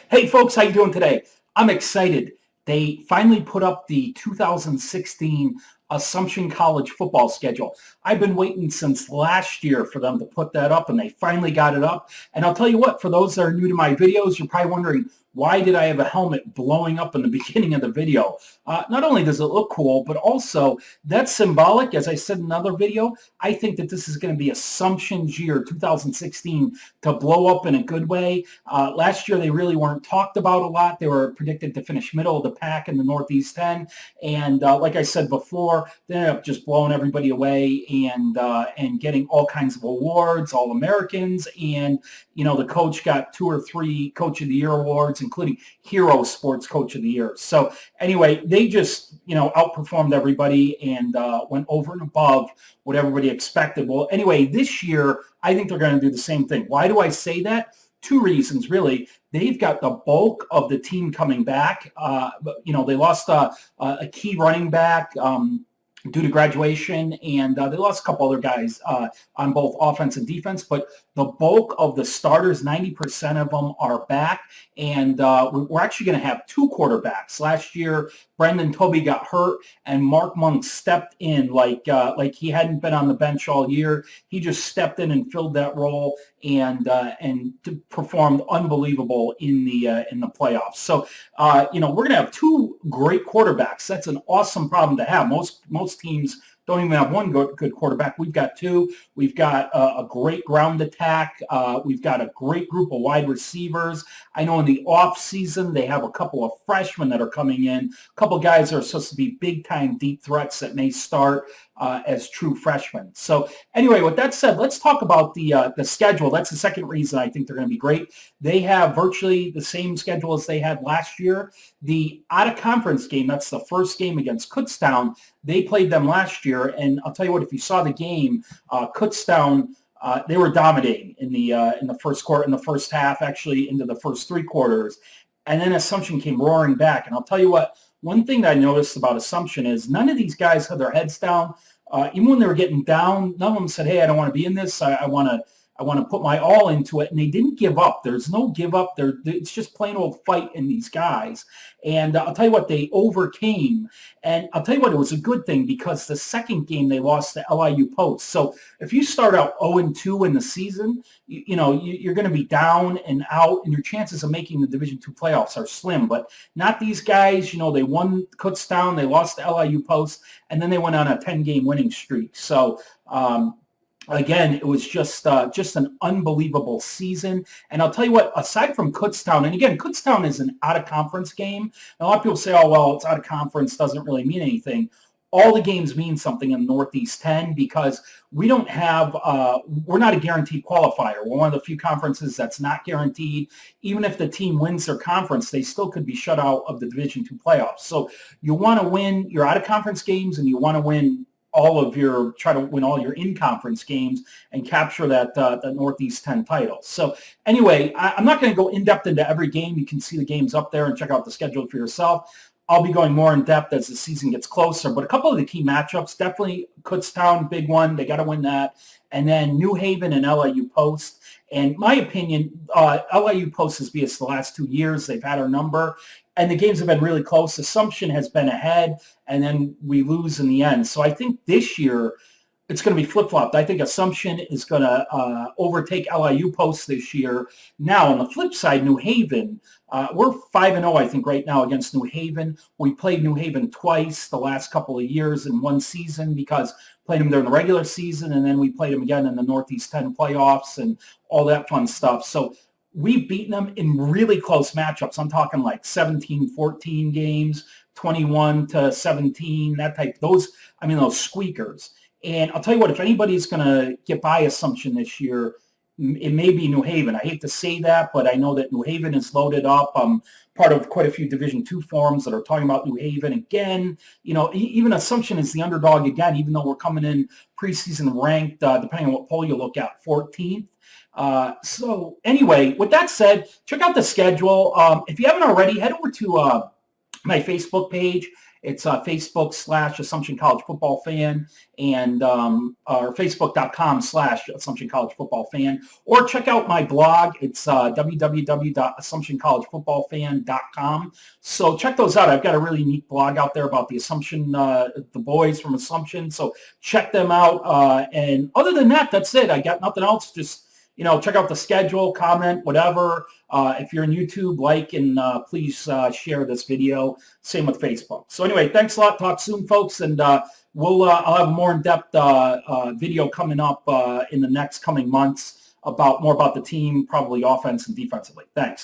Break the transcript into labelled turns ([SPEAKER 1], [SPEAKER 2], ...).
[SPEAKER 1] Hey folks, how you doing today? I'm excited. They finally put up the 2016 Assumption College football schedule. I've been waiting since last year for them to put that up, and they finally got it up. And I'll tell you what, for those that are new to my videos, you're probably wondering, why did I have a helmet blowing up in the beginning of the video? Not only does it look cool, but also that's symbolic. As I said in another video, I think that this is going to be Assumption's year, 2016, to blow up in a good way. Last year, they really weren't talked about a lot. They were predicted to finish middle of the pack in the Northeast 10. And like I said before, they ended up just blowing everybody away and getting all kinds of awards, All-Americans. And, you know, the coach got 2 or 3 Coach of the Year awards, including Hero Sports Coach of the Year. So anyway, they just, you know, outperformed everybody and went over and above what everybody expected. Well, anyway, this year, I think they're going to do the same thing. Why do I say that? 2 reasons, really. They've got the bulk of the team coming back. You know, they lost a key running back due to graduation, and they lost a couple other guys on both offense and defense, but the bulk of the starters, 90% of them are back, and we're actually going to have 2 quarterbacks. Last year, Brendan Toby got hurt, and Mark Monk stepped in like he hadn't been on the bench all year. He just stepped in and filled that role and performed unbelievable in the playoffs. So you know, we're going to have 2 great quarterbacks. That's an awesome problem to have. Most teams don't even have one good quarterback. We've got 2. We've got a great ground attack. We've got a great group of wide receivers. I know in the off season they have a couple of freshmen that are coming in. A couple of guys that are supposed to be big-time deep threats that may start as true freshmen. So anyway, with that said, let's talk about the schedule. That's the second reason I think they're going to be great. They have virtually the same schedule as they had last year. The out-of-conference game, that's the first game against Kutztown. They played them last year, and I'll tell you what, if you saw the game, Kutztown, they were dominating in the first quarter, in the first half, actually into the first 3 quarters, and then Assumption came roaring back. And I'll tell you what, one thing that I noticed about Assumption is none of these guys had their heads down. Even when they were getting down, none of them said, "Hey, I don't want to be in this. I want to put my all into it." And they didn't give up. There's no give up. It's just plain old fight in these guys. And I'll tell you what, they overcame. And I'll tell you what, it was a good thing because the second game they lost to LIU Post. So if you start out 0-2 in the season, you know, you're going to be down and out, and your chances of making the Division II playoffs are slim. But not these guys. You know, they won Kutztown, they lost to LIU Post, and then they went on a 10-game winning streak. So again, it was just an unbelievable season. And I'll tell you what, aside from Kutztown, and again, Kutztown is an out-of-conference game. And a lot of people say, oh, well, it's out of conference, doesn't really mean anything. All the games mean something in the Northeast 10 because we don't have, we're not a guaranteed qualifier. We're one of the few conferences that's not guaranteed. Even if the team wins their conference, they still could be shut out of the Division II playoffs. So you want to win your out-of-conference games, and you want to try to win all your in-conference games and capture that Northeast 10 title. So anyway, I'm not going to go in-depth into every game. You can see the games up there and check out the schedule for yourself. I'll be going more in-depth as the season gets closer. But a couple of the key matchups, definitely Kutztown, big one. They got to win that. And then New Haven and LIU Post. And my opinion, LIU Post has beat us the last 2 years. They've had our number. And the games have been really close. Assumption has been ahead, and then we lose in the end. So I think this year it's going to be flip-flopped. I think Assumption is going to overtake LIU Post this year. Now, on the flip side, New Haven, we're 5-0, I think, right now against New Haven. We played New Haven twice the last couple of years in one season because played them during the regular season, and then we played them again in the Northeast 10 playoffs and all that fun stuff. So we've beaten them in really close matchups. I'm talking like 17-14 games, 21-17, that type. Those squeakers. And I'll tell you what, if anybody's going to get by Assumption this year, it may be New Haven. I hate to say that, but I know that New Haven is loaded up. I'm part of quite a few Division II forums that are talking about New Haven again. You know, even Assumption is the underdog again, even though we're coming in preseason ranked, depending on what poll you look at, 14th. So anyway, with that said, check out the schedule. If you haven't already, head over to my Facebook page It's Facebook/Assumption College Football Fan, and or Facebook.com/Assumption College Football Fan. Or check out my blog. It's www.AssumptionCollegeFootballFan.com. So check those out. I've got a really neat blog out there about the Assumption, the boys from Assumption. So check them out. And other than that, that's it. I got nothing else. Just, check out the schedule, comment, whatever. If you're on YouTube, like, and please share this video. Same with Facebook. So anyway, thanks a lot. Talk soon, folks. And I'll have a more in-depth video coming up in the next coming months more about the team, probably offense and defensively. Thanks.